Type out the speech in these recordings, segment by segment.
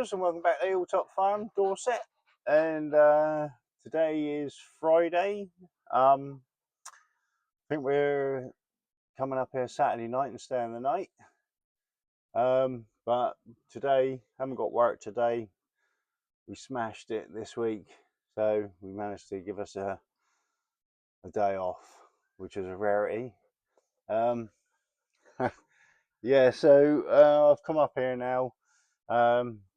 viewers, and welcome back to Hilltop Farm, Dorset. And today is Friday. I think we're coming up here Saturday night and staying the night. But today, haven't got work today. We smashed it this week, so we managed to give us a day off, which is a rarity. Yeah, so I've come up here now.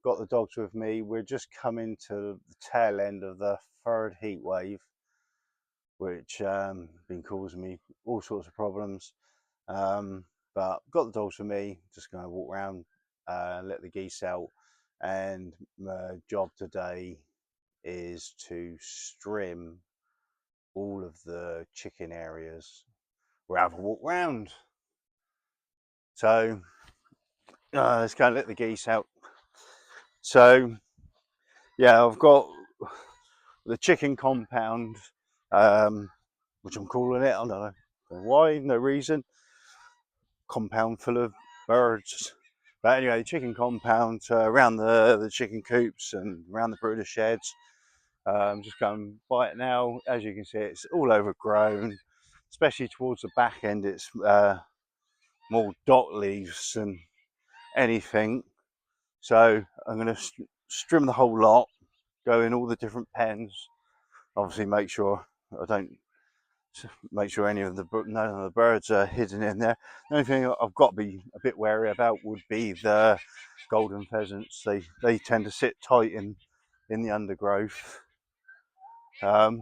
Got the dogs with me. We're just coming to the tail end of the third heat wave, which been causing me all sorts of problems. But got the dogs with me. Just going to walk around, let the geese out, and my job today is to strim all of the chicken areas. We'll have a walk round. So let's go and let the geese out. So yeah, I've got the chicken compound, which I'm calling it. I don't know why, no reason. Compound full of birds. But anyway, the chicken compound around the chicken coops and around the brooder sheds. I'm just going by it now. As you can see, it's all overgrown, especially towards the back end. It's more dot leaves than anything. So I'm going to strim the whole lot, go in all the different pens. Obviously, make sure I don't make sure none of the birds are hidden in there. The only thing I've got to be a bit wary about would be the golden pheasants. They tend to sit tight in the undergrowth. Before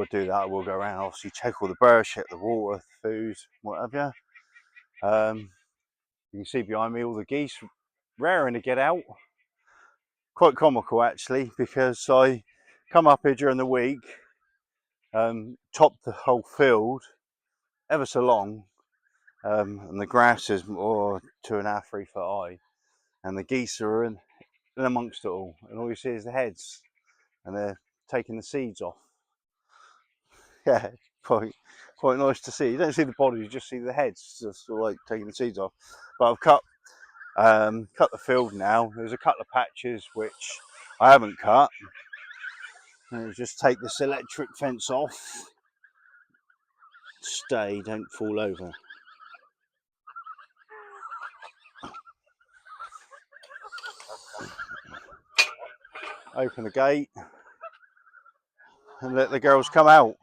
I do that, I will go around, obviously check all the birds, check the water, food, whatever. You can see behind me all the geese raring to get out. Quite comical actually, because I come up here during the week, top the whole field ever so long, and the grass is more 2.5, 3 foot high, and the geese are in amongst it all, and all you see is the heads, and they're taking the seeds off. Yeah, quite nice to see. You don't see the bodies, you just see the heads, just sort of like taking the seeds off. But I've cut the field now. There's a couple of patches which I haven't cut. I'll just take this electric fence off. Stay, don't fall over. Open the gate and let the girls come out.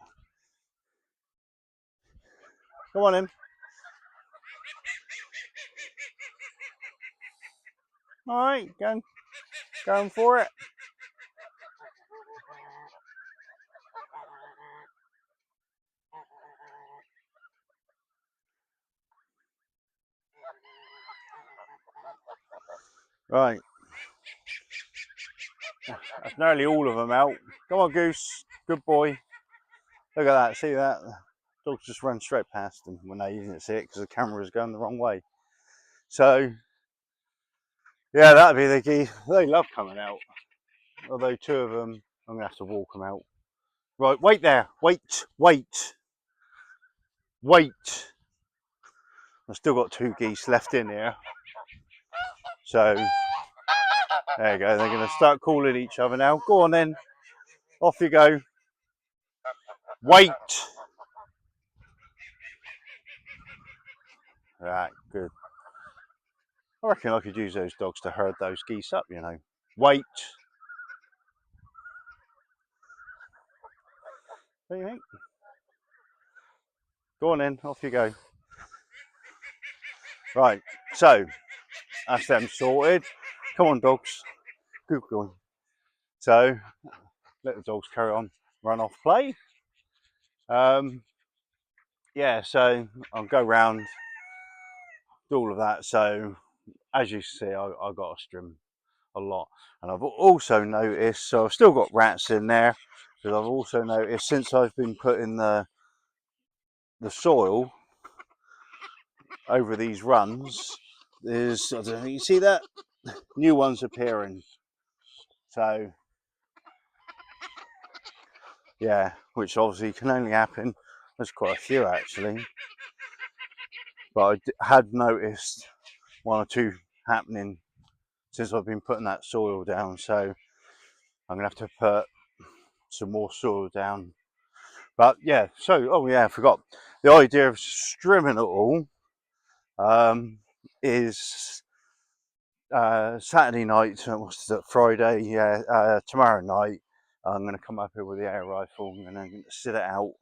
Come on in. All right, going for it. Right. That's nearly all of them out. Come on, Goose. Good boy. Look at that. See that? The dogs just run straight past them when they didn't see it because the camera was going the wrong way. So, yeah, that'd be the geese. They love coming out. Although 2 of them, I'm going to have to walk them out. Right, wait there. Wait. I've still got 2 geese left in here. So, there you go. They're going to start calling each other now. Go on then. Off you go. Wait. Right, good. I reckon I could use those dogs to herd those geese up, you know. Wait. What do you think? Go on then, off you go. Right, so that's them sorted. Come on, dogs. Good going. So let the dogs carry on, run off, play. Yeah, so I'll go round, do all of that. So as you see, I got to strim a lot, and I've also noticed. So I've still got rats in there, but I've also noticed since I've been putting the soil over these runs, there's, I don't know, you see that? New ones appearing. So yeah, which obviously can only happen. There's quite a few actually, but I had noticed 1 or 2 happening since I've been putting that soil down. So I'm gonna have to put some more soil down. But yeah, so oh yeah, I forgot the idea of strimming it all is Saturday night. What's it? Friday? Yeah, tomorrow night. I'm gonna come up here with the air rifle and then sit it out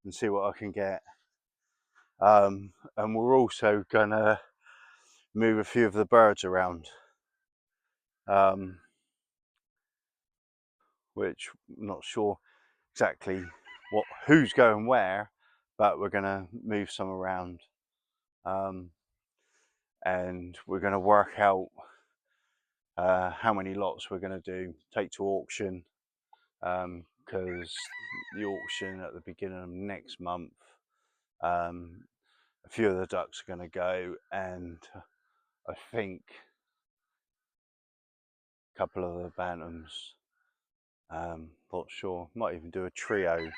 and see what I can get. And we're also gonna move a few of the birds around, which I'm not sure exactly who's going where, but we're gonna move some around, and we're gonna work out how many lots we're gonna take to auction, because the auction at the beginning of next month, a few of the ducks are gonna go, and I think a couple of the bantams. Not sure. Might even do a trio,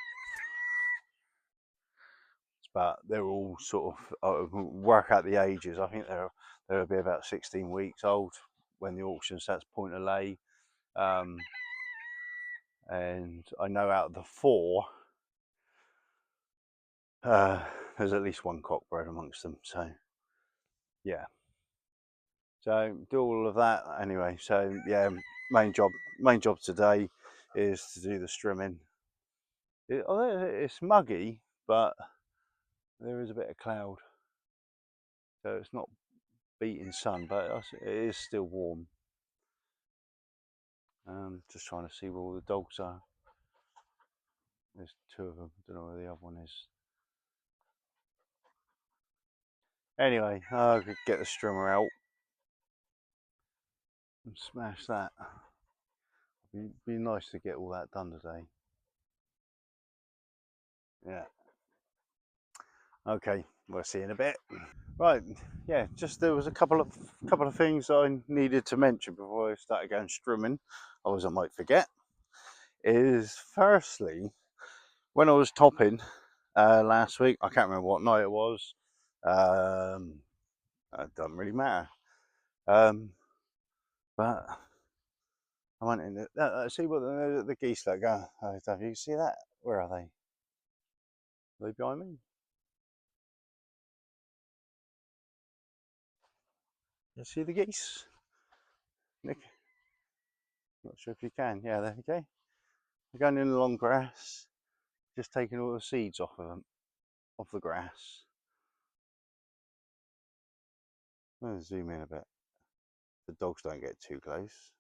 but they're all sort of work out the ages. I think they'll be about 16 weeks old when the auction starts point of lay. And I know out of the 4, there's at least one cock bred amongst them. So yeah. So do all of that anyway. So yeah, main job today is to do the strimming. It's muggy, but there is a bit of cloud, so it's not beating sun, but it is still warm. Just trying to see where all the dogs are. There's 2 of them. Don't know where the other one is. Anyway, I could get the strimmer out and smash that. Be nice to get all that done today. Yeah. Okay, we'll see in a bit. Right, yeah, just there was a couple of things I needed to mention before I started going strimming. Otherwise, I might forget. Is firstly, when I was topping last week, I can't remember what night it was. It doesn't really matter. But I went in. See what the geese like go. Have you see that? Where are they? Are they behind me? You see the geese, Nick? Not sure if you can. Yeah, there you go. They're going in the long grass, just taking all the seeds off of them, off the grass. I'll zoom in a bit. The dogs don't get too close.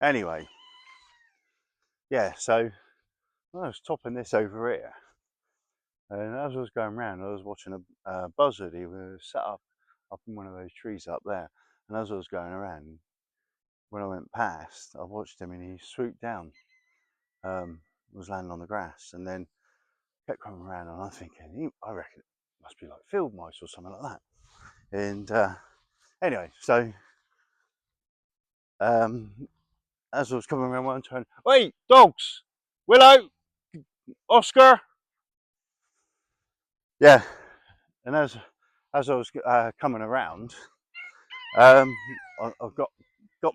Anyway, yeah. So I was topping this over here, and as I was going around, I was watching a buzzard. He was set up in one of those trees up there, and as I was going around, when I went past, I watched him, and he swooped down, was landing on the grass, and then kept coming around, and I'm thinking, I reckon it must be like field mice or something like that. And anyway, so as I was coming around one turn, wait, dogs, Willow, Oscar, yeah. And as I was coming around, I've got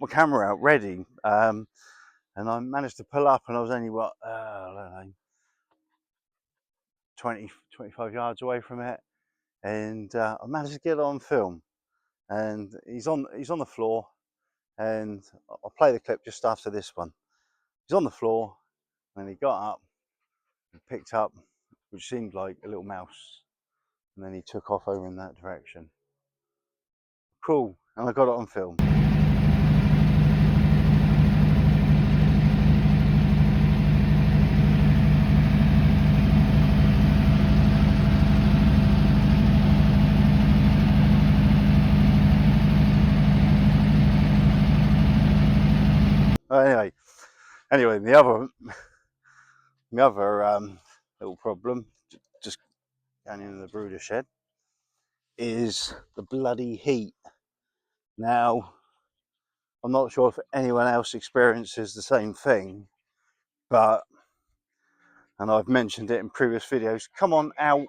my camera out ready, and I managed to pull up, and I was only I don't know, 20, 25 yards away from it, and I managed to get it on film. And he's on the floor, and I'll play the clip just after this one. He's on the floor, and he got up and picked up, which seemed like a little mouse, and then he took off over in that direction. Cool, and I got it on film. Anyway, the other little problem, just down in the brooder shed, is the bloody heat. Now, I'm not sure if anyone else experiences the same thing, but, and I've mentioned it in previous videos, come on out,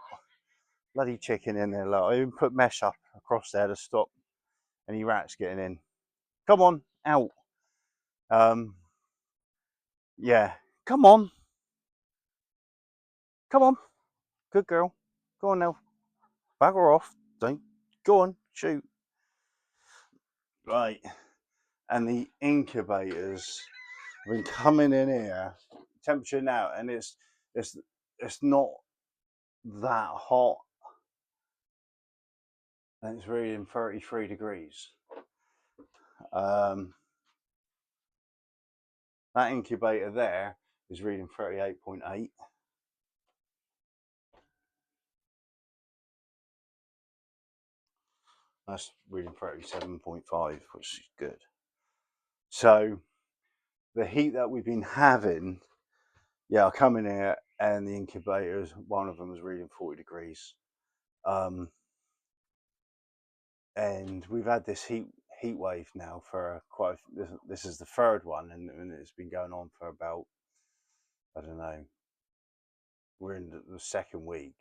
bloody chicken in there. Like, I even put mesh up across there to stop any rats getting in. Come on, out. Yeah, come on, come on, good girl. Go on now, bugger off. Don't go on, shoot. Right, and the incubators have been coming in here. Temperature now, and it's not that hot, and it's reading 33 degrees. That incubator there is reading 38.8. That's reading 37.5, which is good. So the heat that we've been having, yeah, I come in here and the incubators, one of them was reading 40 degrees. And we've had this heat wave now for quite. This is the third one, and it's been going on for about, I don't know. We're in the second week,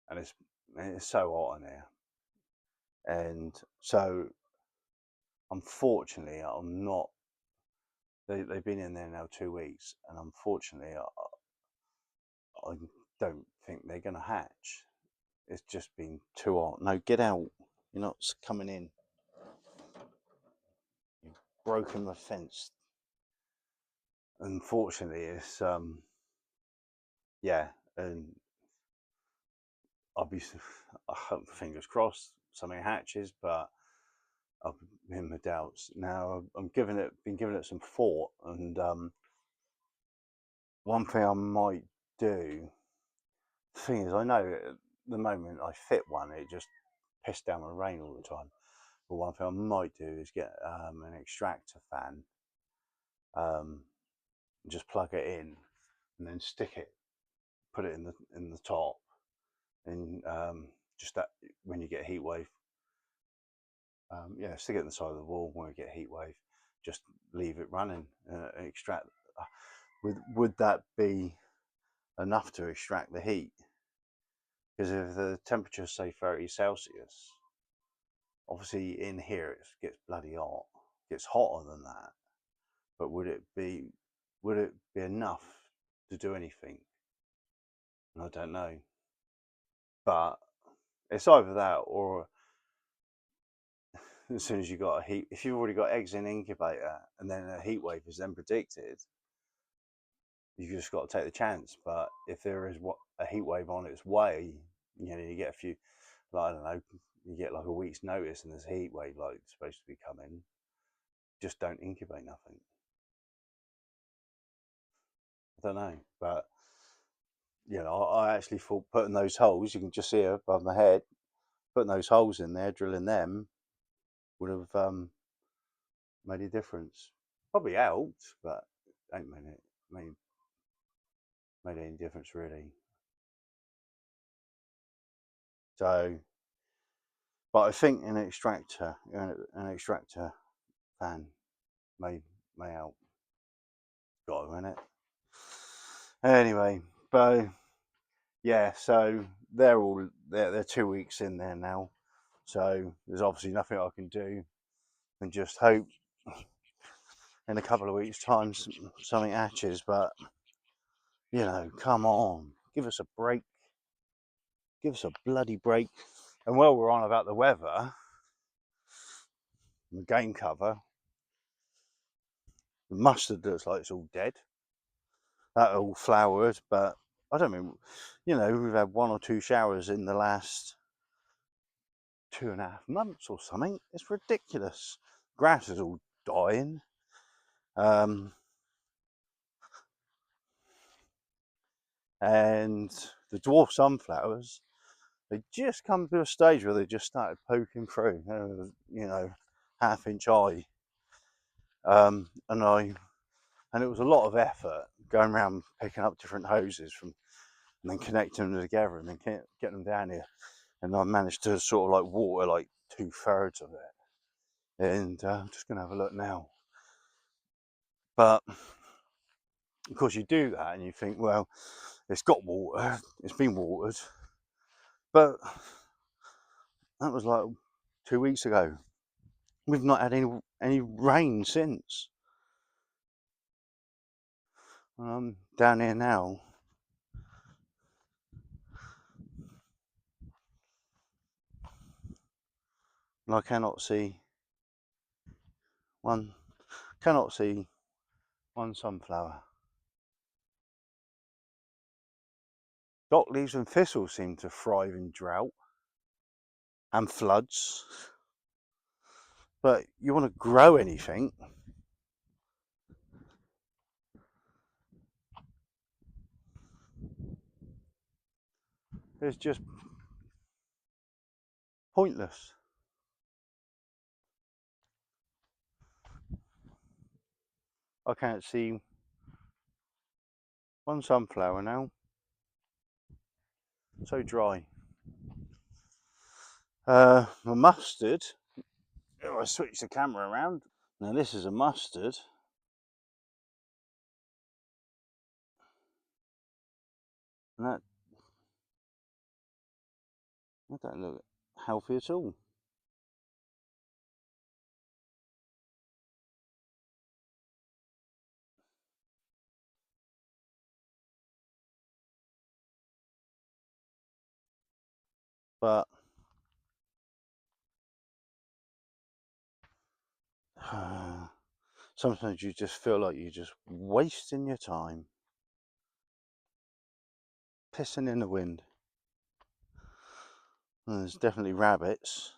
and it's so hot in here, and so unfortunately, I'm not. They've been in there now 2 weeks, and unfortunately, I don't think they're going to hatch. It's just been too hot. No, get out! You're not coming in. You've broken the fence. Unfortunately, it's yeah, and I'll be, I hope, fingers crossed, something hatches, but I've been my doubts. Now I'm been giving it some thought, and one thing I might do. The thing is, I know at the moment I fit one, it just pissed down with rain all the time. But one thing I might do is get an extractor fan, just plug it in, and then stick it, put it in the top, and just that when you get a heat wave, yeah, stick it in the side of the wall when we get a heat wave. Just leave it running, extract. Would that be enough to extract the heat? Because if the temperature is say 30 Celsius, obviously in here it gets bloody hot. It gets hotter than that. But would it be enough to do anything? I don't know. But it's either that, or as soon as you got if you've already got eggs in incubator and then a heat wave is then predicted, you just got to take the chance. But if there is a heat wave on its way, you get a few, like, I don't know, you get like a week's notice and there's a heat wave like supposed to be coming, just don't incubate nothing. I don't know, but I actually thought putting those holes, you can just see it above my head, putting those holes in there, drilling them, would have made a difference. Probably helped, but ain't made any difference really. So, but I think an extractor fan may help. Got to, innit? Anyway, but yeah, so they're 2 weeks in there now. So there's obviously nothing I can do, and just hope in a couple of weeks' time something hatches. But come on, give us a break. Give us a bloody break. And while we're on about the weather, the game cover, the mustard looks like it's all dead. That all flowered, but I don't mean, we've had 1 or 2 showers in the last 2.5 months or something. It's ridiculous. Grass is all dying. And the dwarf sunflowers, they just come to a stage where they just started poking through, half-inch high. And it was a lot of effort going around picking up different hoses and then connecting them together and then getting them down here. And I managed to sort of like water like 2/3 of it. And I'm just going to have a look now. But of course you do that and you think, well, it's got water, it's been watered. But that was like 2 weeks ago. We've not had any rain since. Down here now. And I cannot see one sunflower. Dock leaves and thistles seem to thrive in drought and floods. But you want to grow anything, it's just pointless. I can't see one sunflower now. So dry. My mustard. Oh, I switched the camera around. Now this is a mustard. And that don't look healthy at all. But sometimes you just feel like you're just wasting your time. Pissing in the wind. And there's definitely rabbits.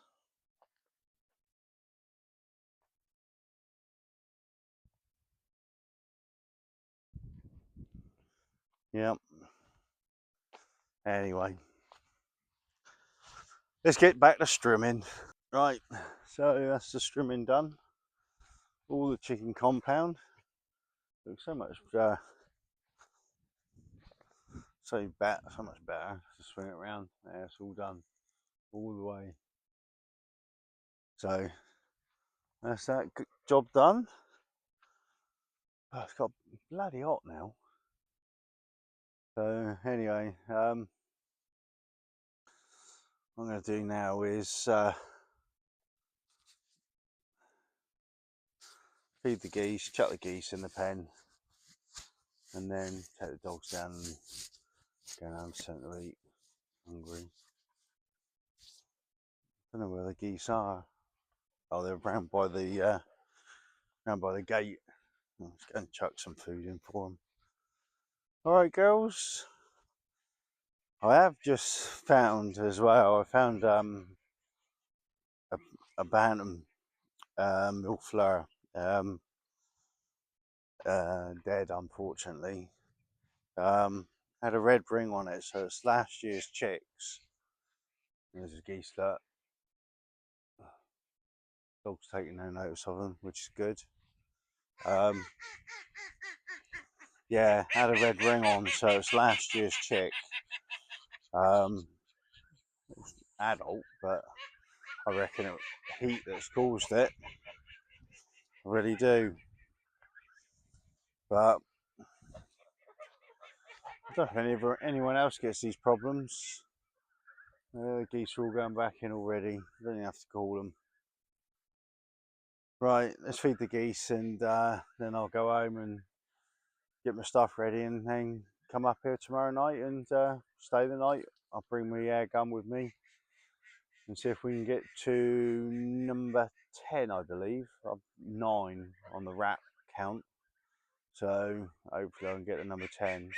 Yep. Anyway, let's get back to strimming. Right, so that's the strimming done. All the chicken compound. Looks so much so much better. Just swing it around. Yeah, it's all done. All the way. So that's that job done. Oh, it's got bloody hot now. So anyway, what I'm going to do now is feed the geese, chuck the geese in the pen, and then take the dogs down and go down to centre to eat. Hungry. Don't know where the geese are. Oh, they're round by the gate. Let's go and chuck some food in for them. All right, girls. I have just found as well. I found a bantam milk flower, dead unfortunately. Had a red ring on it, so it's last year's chicks. There's a geese that dog's taking no notice of them, which is good. Yeah, had a red ring on, so it's last year's chick. Adult, but I reckon it heat that's caused it. I really do. But I don't know if anyone else gets these problems. The geese are all going back in already. I don't even have to call them. Right, let's feed the geese and then I'll go home and get my stuff ready and then come up here tomorrow night and stay the night. I'll bring my air gun with me and see if we can get to number 10, I believe. 9 on the rat count. So hopefully I can get to number 10.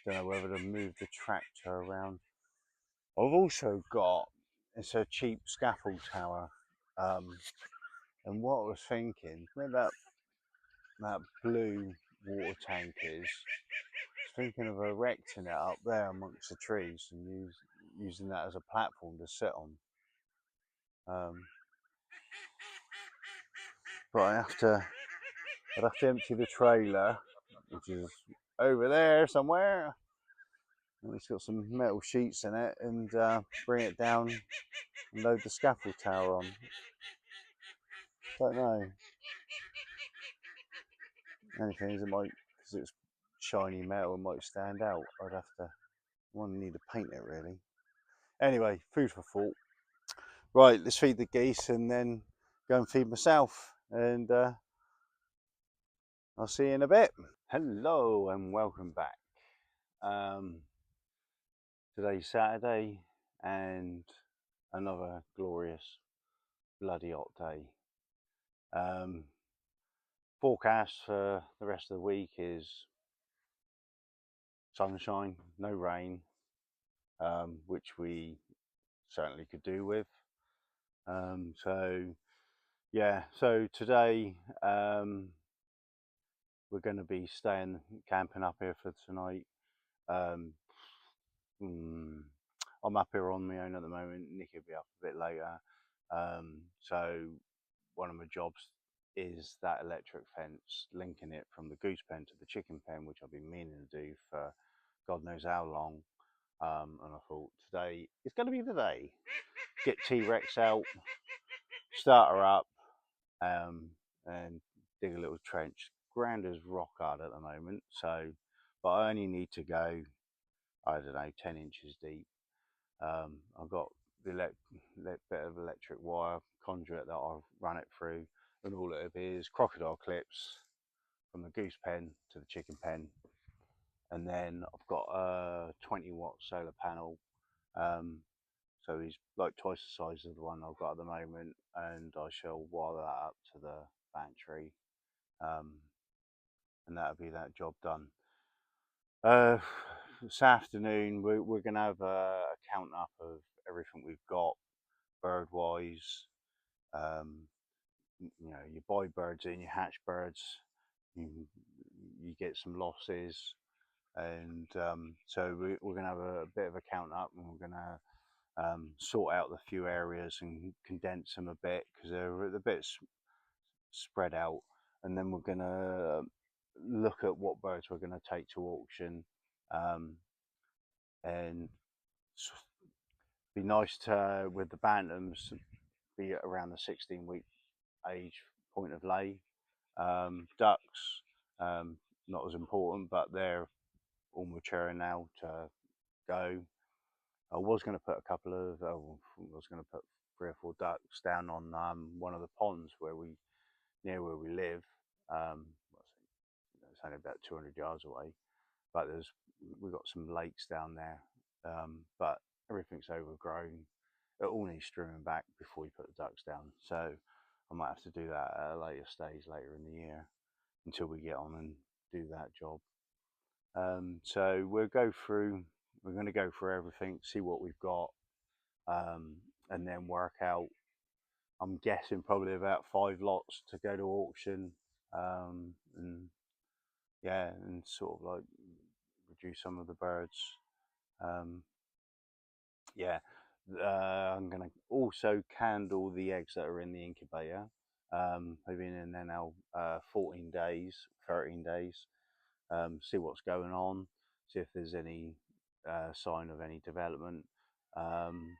Don't know whether to move the tractor around. I've also got, it's a cheap scaffold tower. And what I was thinking, where that blue water tank is, I was thinking of erecting it up there amongst the trees and using that as a platform to sit on. But I'd have to empty the trailer, which is over there somewhere. And it's got some metal sheets in it, and bring it down and load the scaffold tower on. Don't know. Only thing is, it might, because it's shiny metal, it might stand out. I need to paint it really. Anyway, food for thought. Right, let's feed the geese and then go and feed myself. And I'll see you in a bit. Hello and welcome back. Um, Today's Saturday and another glorious bloody hot day. Forecast for the rest of the week is sunshine, no rain, which we certainly could do with. So yeah, so today we're going to be staying camping up here for tonight. Um, I'm up here on my own at the moment. Nicky will be up a bit later. So one of my jobs is that electric fence, linking it from the goose pen to the chicken pen, which I've been meaning to do for God knows how long. And I thought today is going to be the day. Get T-Rex out, start her up, and dig a little trench. Ground is rock hard at the moment, so but I only need to go, I don't know, 10 inches deep. I've got the bit of electric wire conduit that I've run it through, and all it is crocodile clips from the goose pen to the chicken pen, and then I've got a 20-watt solar panel. So he's like twice the size of the one I've got at the moment, and I shall wire that up to the battery, um, and that'll be that job done. This afternoon we're going to have a count up of everything we've got bird wise. um, you know, you buy birds in, you hatch birds, you, you get some losses, and so we're going to have a bit of a count up, and we're going to sort out the few areas and condense them a bit because they're a bit spread out, and then we're going to look at what birds we're going to take to auction, um, and be nice to with the bantams be around the 16-week age point of lay. Ducks, not as important, but they're all mature now to go. I was going to put a couple of, I was going to put 3 or 4 ducks down on one of the ponds near where we live. It's only about 200 yards away, but we've got some lakes down there, but everything's overgrown. It all needs strimming back before you put the ducks down. So I might have to do that at a later stage later in the year until we get on and do that job. So we're going to go through everything, see what we've got, and then work out. I'm guessing probably about 5 lots to go to auction, and yeah, and sort of like reduce some of the birds. Um, yeah, I'm going to also candle the eggs that are in the incubator. They've been in there now 14 days, 13 days. See what's going on, see if there's any sign of any development. I'm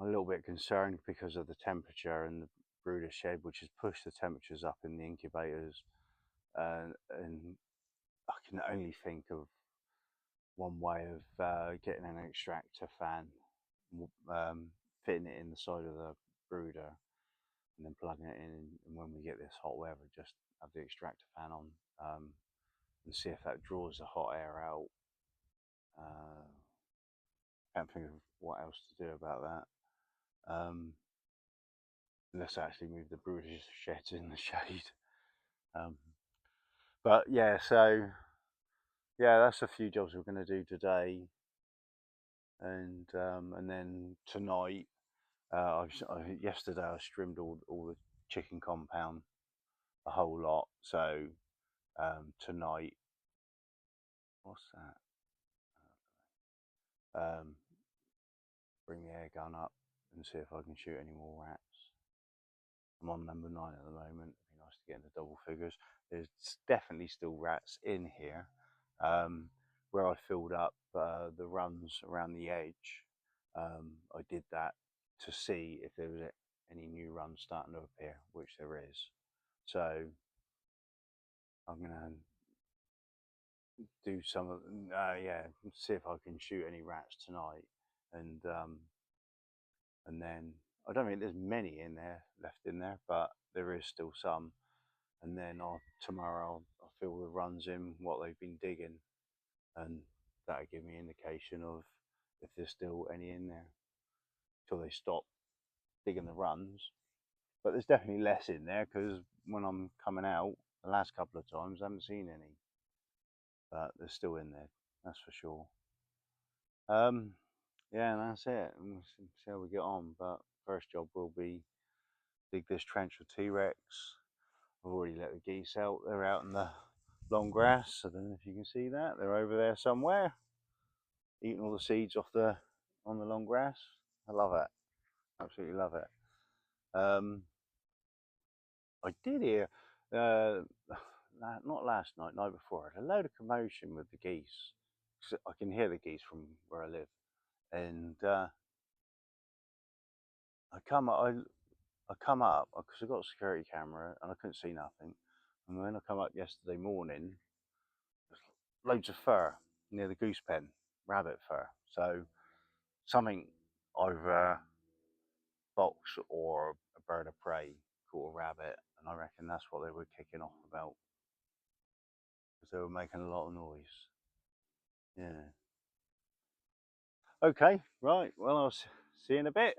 a little bit concerned because of the temperature and the brooder shed, which has pushed the temperatures up in the incubators. And I can only think of one way of getting an extractor fan, um, fitting it in the side of the brooder, and then plugging it in. And when we get this hot weather, just have the extractor fan on, and see if that draws the hot air out. Can't think of what else to do about that. Let's actually move the brewer's sheds in the shade. Um, but yeah, so yeah, that's a few jobs we're going to do today, and then tonight. Yesterday I trimmed all the chicken compound, a whole lot. So tonight, what's that? Um, bring the air gun up and see if I can shoot any more rats. I'm on number 9 at the moment. It'd be nice to get into double figures. There's definitely still rats in here. Where I filled up the runs around the edge, I did that to see if there was any new runs starting to appear, which there is. So I'm gonna do some of yeah, see if I can shoot any rats tonight, and and then I don't think there's many in there left in there, but there is still some. And then tomorrow I'll fill the runs in what they've been digging, and that'll give me an indication of if there's still any in there till they stop digging the runs. But there's definitely less in there because when I'm coming out the last couple of times I haven't seen any, but they're still in there, that's for sure. Yeah, and that's it, and we'll see how we get on. But first job will be dig this trench for T-Rex. I've already let the geese out, they're out in the long grass. I don't know if you can see that, they're over there somewhere eating all the seeds off on the long grass. I love it, absolutely love it. I did hear not last night, night before, I had a load of commotion with the geese. I can hear the geese from where I live, and I come up because I got a security camera and I couldn't see nothing. And when I come up yesterday morning, there's loads of fur near the goose pen, rabbit fur. So something either fox or a bird of prey caught a rabbit, and I reckon that's what they were kicking off about, because they were making a lot of noise. Yeah. Okay, right, well, I'll see you in a bit.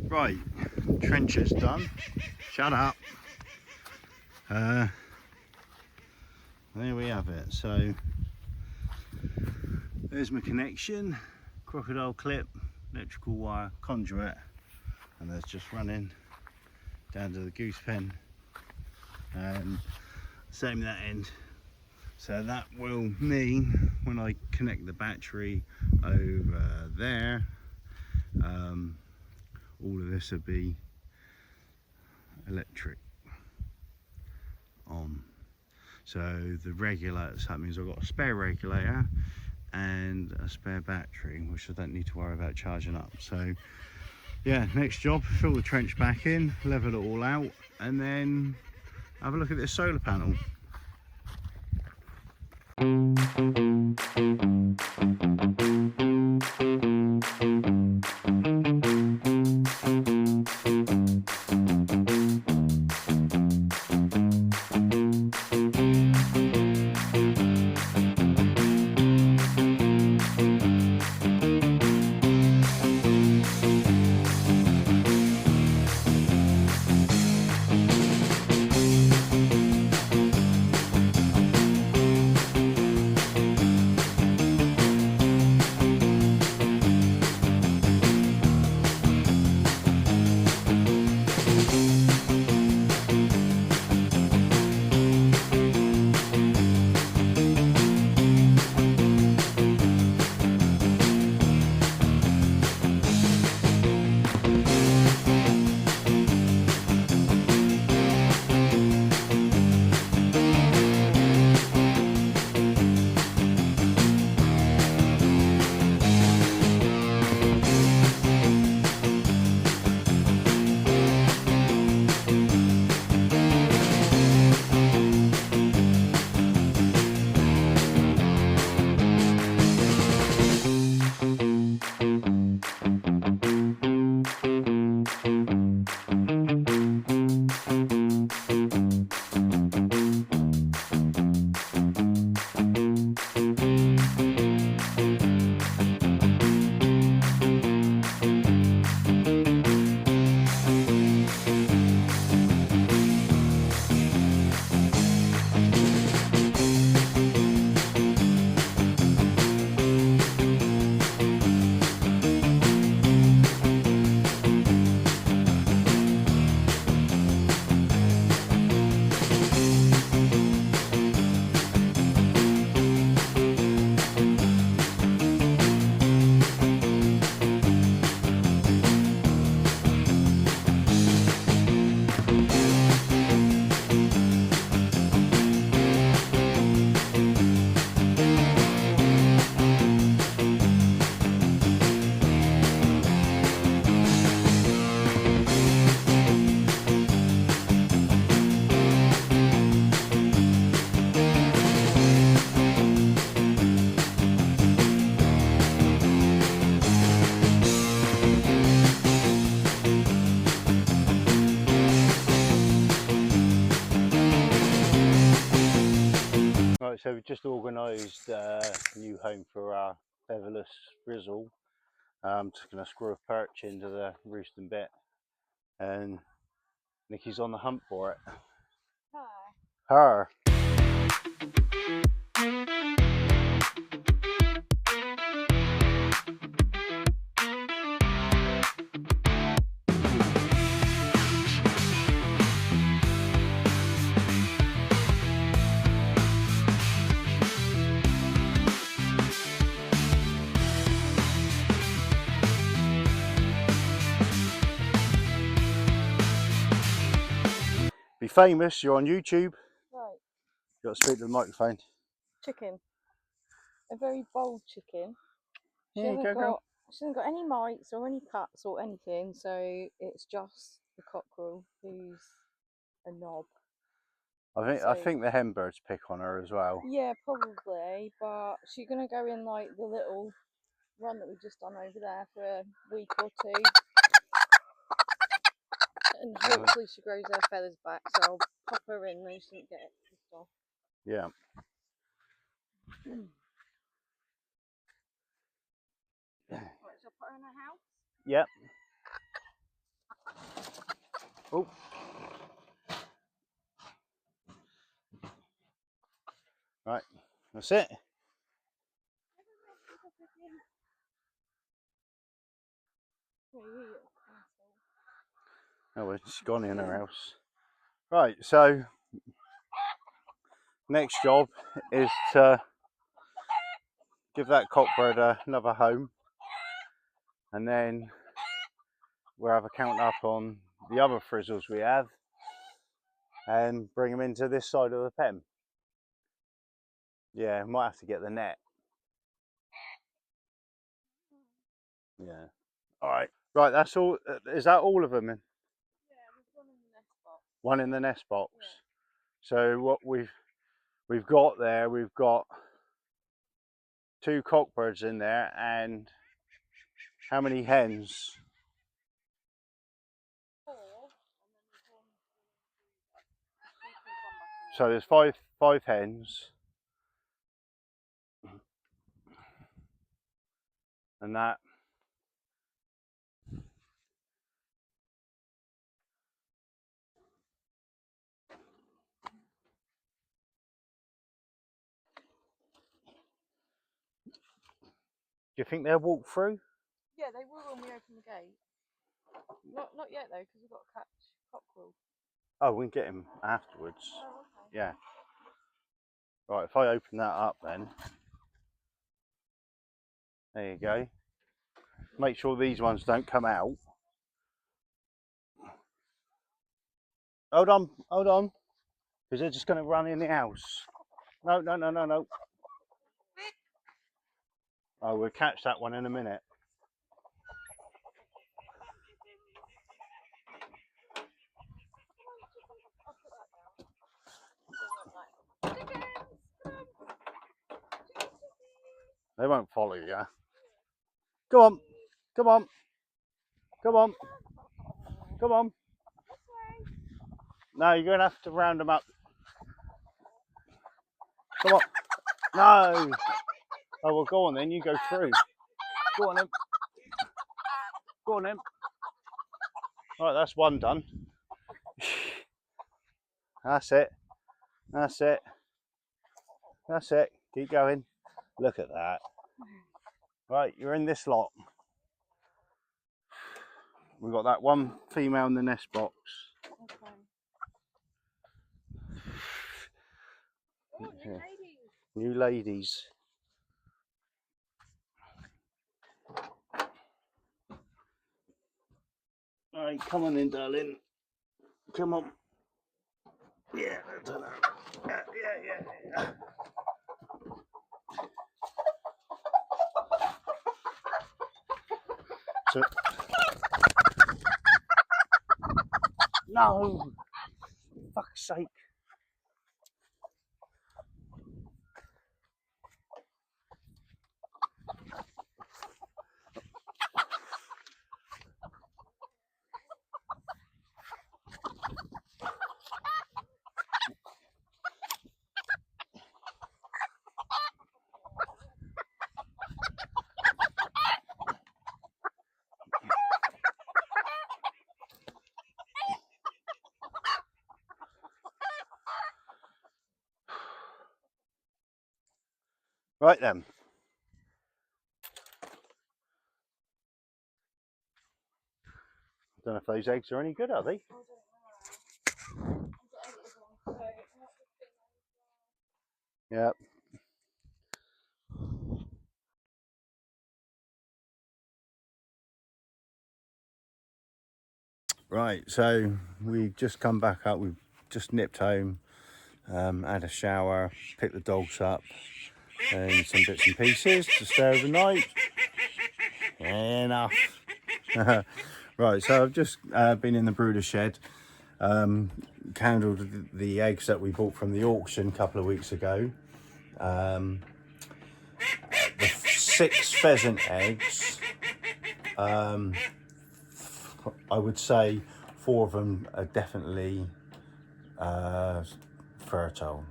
Right, trench is done. Shut up. There we have it. So there's my connection, crocodile clip, electrical wire, conduit, and that's just running down to the goose pen, and same that end. So that will mean when I connect the battery over there, all of this will be electric on. So the regulators, that means I've got a spare regulator and a spare battery, which I don't need to worry about charging up. So yeah, next job, fill the trench back in, level it all out, and then have a look at this solar panel. so we've just organised a new home for our featherless frizzle. Just going to screw a perch into the roosting bit, and Nicky's on the hunt for it. Her. Be famous, you're on YouTube. Right. You've got to speak to the microphone. Chicken. A very bold chicken. Here you go, girl. She hasn't got any mites or any cuts or anything, so it's just the cockerel who's a knob. I think the hen birds pick on her as well. Yeah, probably, but she's gonna go in like the little run that we've just done over there for a week or two. And hopefully she grows her feathers back, so I'll pop her in and she shouldn't get pissed off. Yeah. Right, so I'll put her in her house? Yep. Oh. Right, that's it. Oh, well, she's gone in her house. Right, so next job is to give that cockbird another home, and then we'll have a count up on the other frizzles we have and bring them into this side of the pen. Yeah, might have to get the net. Yeah. All right. Right, that's all. Is that all of them? Yeah, there's one in the nest box. One in the nest box. Yeah. So what we've got there, we've got 2 cockbirds in there, and how many hens? 4, and then there's one. So there's five hens, and that. Do you think they'll walk through? Yeah, they will when we open the gate. Not yet though, because we've got to catch cockerel. Oh, we can get him afterwards. Oh, okay. Yeah. Right, if I open that up then. There you go. Make sure these ones don't come out. Hold on, because they're just going to run in the house. No. Oh, we'll catch that one in a minute. They won't follow you. Come on. No, you're going to have to round them up. Come on. No. Oh, well, go on then. You go through. Go on then. All right, that's one done. That's it. Keep going. Look at that. Right, you're in this lot. We've got that one female in the nest box. Okay. Oh, new ladies. All right, come on in, darling. Come on. Yeah, I don't know. Yeah. So, no, fuck's sake. Right then. Don't know if those eggs are any good, are they? Yeah. Right, so we've just come back up. We've just nipped home, had a shower, picked the dogs up, and some bits and pieces to stay overnight. Enough. Right, so I've just been in the brooder shed, candled the eggs that we bought from the auction a couple of weeks ago. The 6 pheasant eggs, I would say 4 of them are definitely fertile.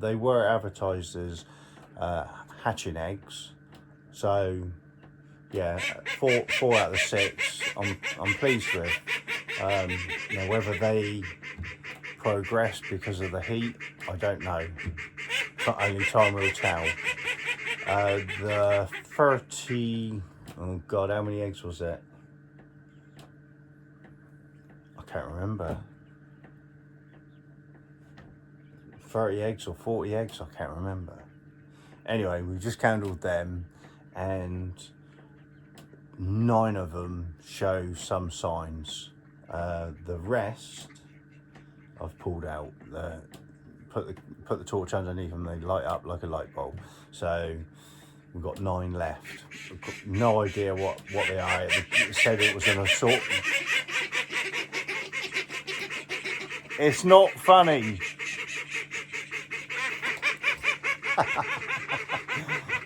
They were advertised as hatching eggs, so yeah, four out of the 6 I'm pleased with. Now whether they progressed because of the heat, I don't know. Only time will tell. The 30, oh god, how many eggs was it? I can't remember. 30 eggs or 40 eggs, I can't remember. Anyway, we just candled them, and 9 of them show some signs. The rest I've pulled out. Put the torch underneath them, they light up like a light bulb. So we've got 9 left. We've got no idea what they are. It said it was an assortment. It's not funny.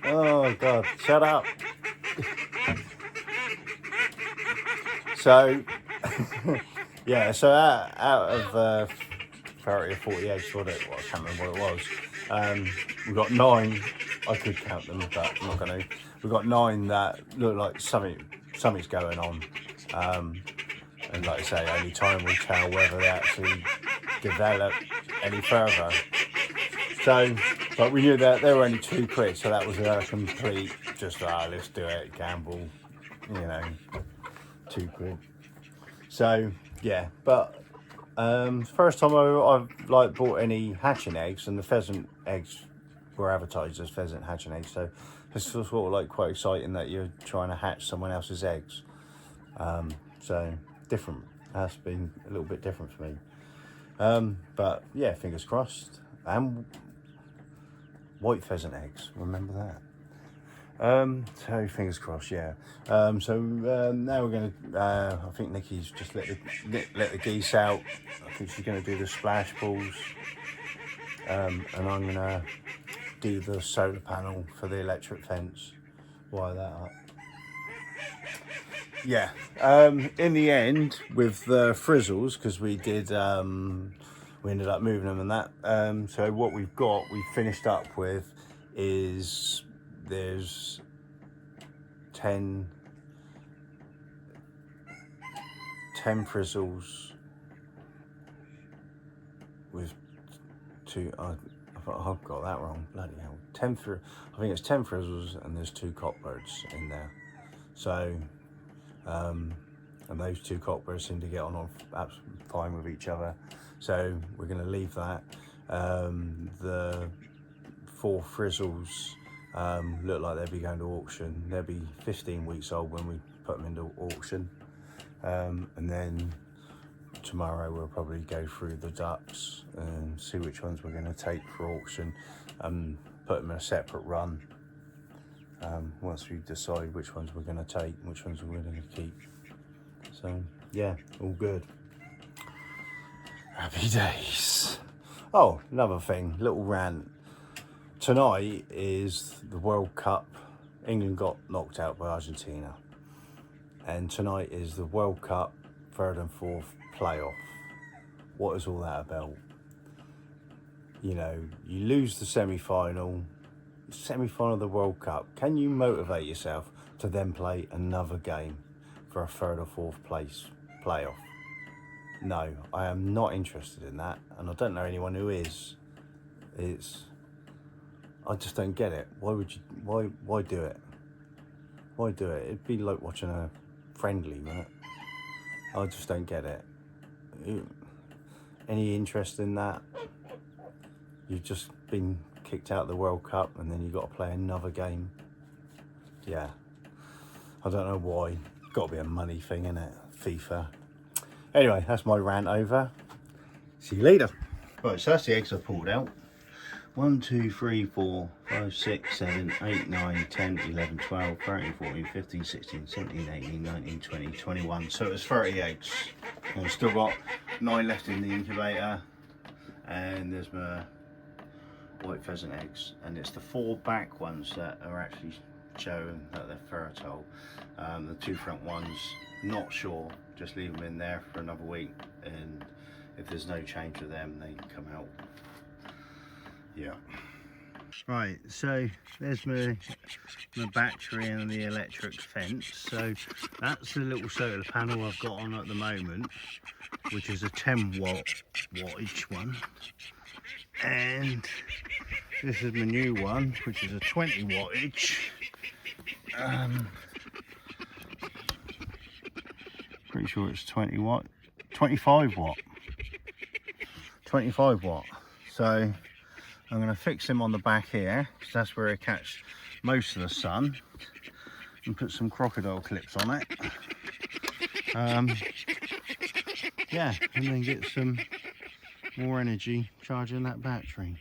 Oh god, shut up. So yeah, so out of 30 or 40 eggs, I can't remember what it was. We've got 9. I could count them, but I'm not going to. We've got 9 that look like something's going on. And like I say, only time will tell whether they actually develop any further. So, but we knew that they were only 2 quid, so that was a complete just let's do it, gamble, 2 quid. So yeah, but first time I've like bought any hatching eggs, and the pheasant eggs were advertised as pheasant hatching eggs, so it's sort of like quite exciting that you're trying to hatch someone else's eggs. So different. That's been a little bit different for me. But yeah, fingers crossed. And white pheasant eggs, remember that. So fingers crossed, yeah. So now we're going to, I think Nicky's just let the geese out. I think she's going to do the splash pools. And I'm going to do the solar panel for the electric fence, wire that up. Yeah, in the end with the frizzles, because we ended up moving them and that. So what we finished up with is there's 10 frizzles with 2. I've got that wrong. Bloody hell! I think it's 10 frizzles, and there's 2 cockbirds in there. So, and those 2 cockbirds seem to get on absolutely fine with each other. So we're going to leave that. The 4 frizzles look like they'll be going to auction. They'll be 15 weeks old when we put them into auction. And then tomorrow we'll probably go through the ducks and see which ones we're going to take for auction and put them in a separate run. Once we decide which ones we're going to take and which ones we're going to keep. So yeah, all good. Happy days. Oh, another thing, little rant. Tonight is the World Cup. England got knocked out by Argentina. And tonight is the World Cup 3rd and 4th playoff. What is all that about? You lose the semi-final of the World Cup. Can you motivate yourself to then play another game for a 3rd or 4th place playoff? No, I am not interested in that, and I don't know anyone who is. I just don't get it. Why would you? Why do it? Why do it? It'd be like watching a friendly, wouldn't it? I just don't get it. Any interest in that? You've just been kicked out of the World Cup and then you've got to play another game. Yeah, I don't know why. Got to be a money thing, innit? FIFA. Anyway, that's my rant over. See you later. Right, so that's the eggs I pulled out. 1, 2, 3, 4, 5, 6, 7, 8, 9, 10, 11, 12, 13, 14, 15, 16, 17, 18, 19, 20, 21. So it's 30 eggs. I've still got 9 left in the incubator. And there's my white pheasant eggs. And it's the 4 back ones that are actually showing that they're fertile. The 2 front ones, not sure. Just leave them in there for another week. And if there's no change with them, they come out. Yeah. Right, so there's my battery and the electric fence. So that's the little solar panel I've got on at the moment, which is a 10 wattage one. And this is my new one, which is a 20 wattage. Pretty sure it's 20 watt, 25 watt. 25 watt. So I'm going to fix him on the back here, because that's where I catch most of the sun, and put some crocodile clips on it. Yeah, and then get some more energy charging that battery.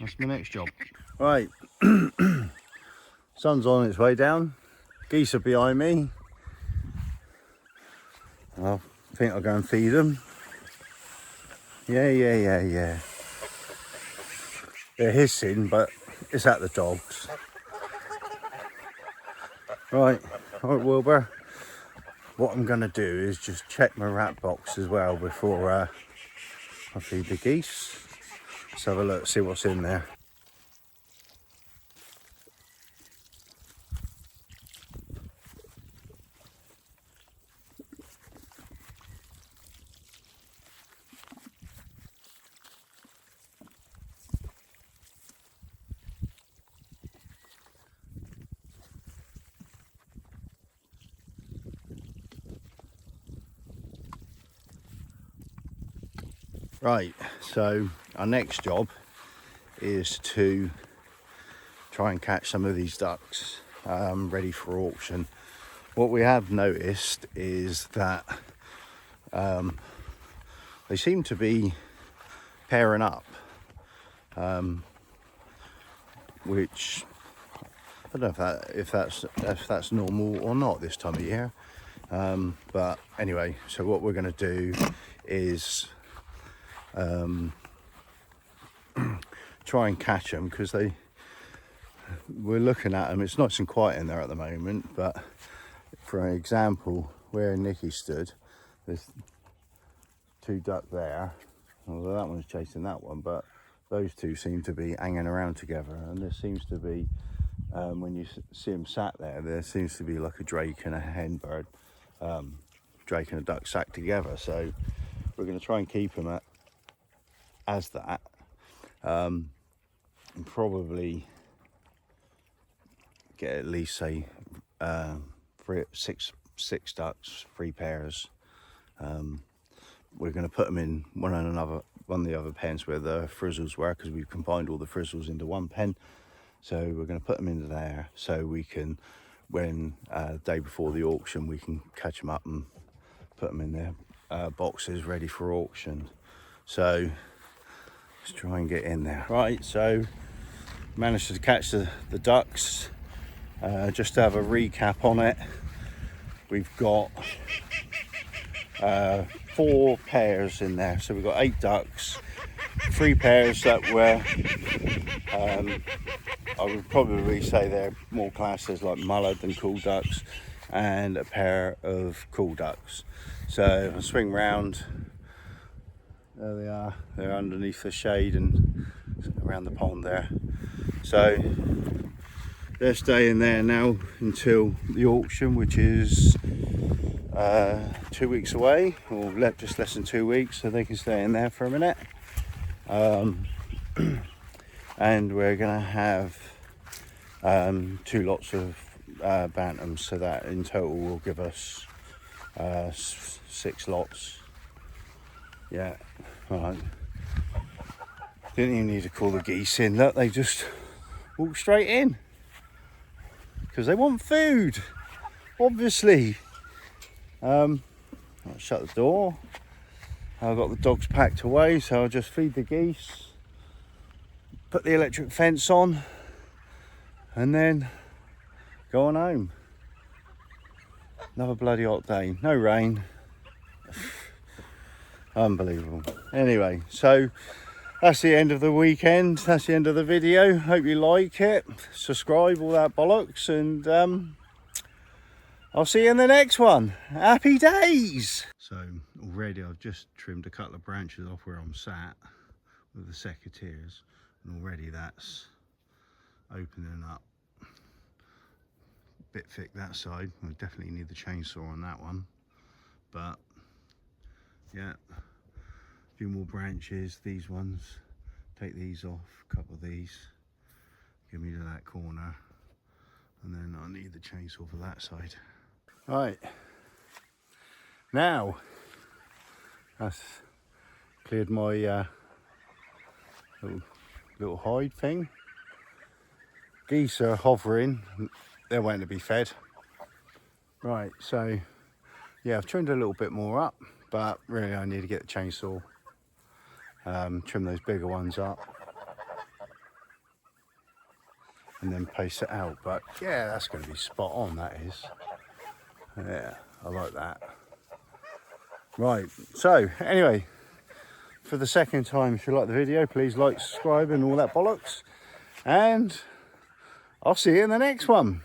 That's my next job. Right, sun's on its way down. Geese are behind me. I think I'll go and feed them. Yeah. They're hissing, but it's at the dogs. Right, Wilbur. What I'm going to do is just check my rat box as well before I feed the geese. Let's have a look, see what's in there. Right, so our next job is to try and catch some of these ducks ready for auction. What we have noticed is that they seem to be pairing up, which I don't know if that's normal or not this time of year. But anyway, so what we're going to do is try and catch them, because we're looking at them. It's nice and quiet in there at the moment, but for example, where Nicky stood, there's 2 duck there, although that one's chasing that one, but those 2 seem to be hanging around together. And there seems to be, when you see them sat there seems to be like a drake and a hen bird, drake and a duck sat together. So we're going to try and keep them as that, and probably get at least say 6 ducks, 3 pairs. We're going to put them in one of the other pens where the frizzles were, because we've combined all the frizzles into one pen. So we're going to put them into there, so we can, when the day before the auction, we can catch them up and put them in their boxes ready for auction. So let's try and get in there. Right, so managed to catch the ducks. Just to have a recap on it, we've got 4 pairs in there. So we've got 8 ducks, 3 pairs that were, I would probably say they're more classed as like mallard than cool ducks, and a pair of cool ducks. So I swing round, there they are, they're underneath the shade and around the pond there. So they're staying there now until the auction, which is 2 weeks away, or just less than 2 weeks, so they can stay in there for a minute. and we're going to have 2 lots of bantams, so that in total will give us 6 lots. Yeah, right. Didn't even need to call the geese in. Look, they just walk straight in because they want food, obviously. I'll shut the door. I've got the dogs packed away, so I'll just feed the geese, put the electric fence on, and then go on home. Another bloody hot day, no rain. Unbelievable. Anyway, so that's the end of the weekend. That's the end of the video. Hope you like it. Subscribe, all that bollocks, and I'll see you in the next one. Happy days. So already I've just trimmed a couple of branches off where I'm sat with the secateurs, and already that's opening up. Bit thick that side. I definitely need the chainsaw on that one, but yeah, a few more branches. These ones, take these off, a couple of these, give me to that corner, and then I need the chainsaw for that side. Right, now that's cleared my little hide thing. Geese are hovering, they're waiting to be fed. Right, so yeah, I've trimmed a little bit more up, but really I need to get the chainsaw, trim those bigger ones up, and then pace it out. But yeah, that's going to be spot on, that is. Yeah, I like that. Right, so anyway, for the second time, if you like the video, please like, subscribe and all that bollocks, and I'll see you in the next one.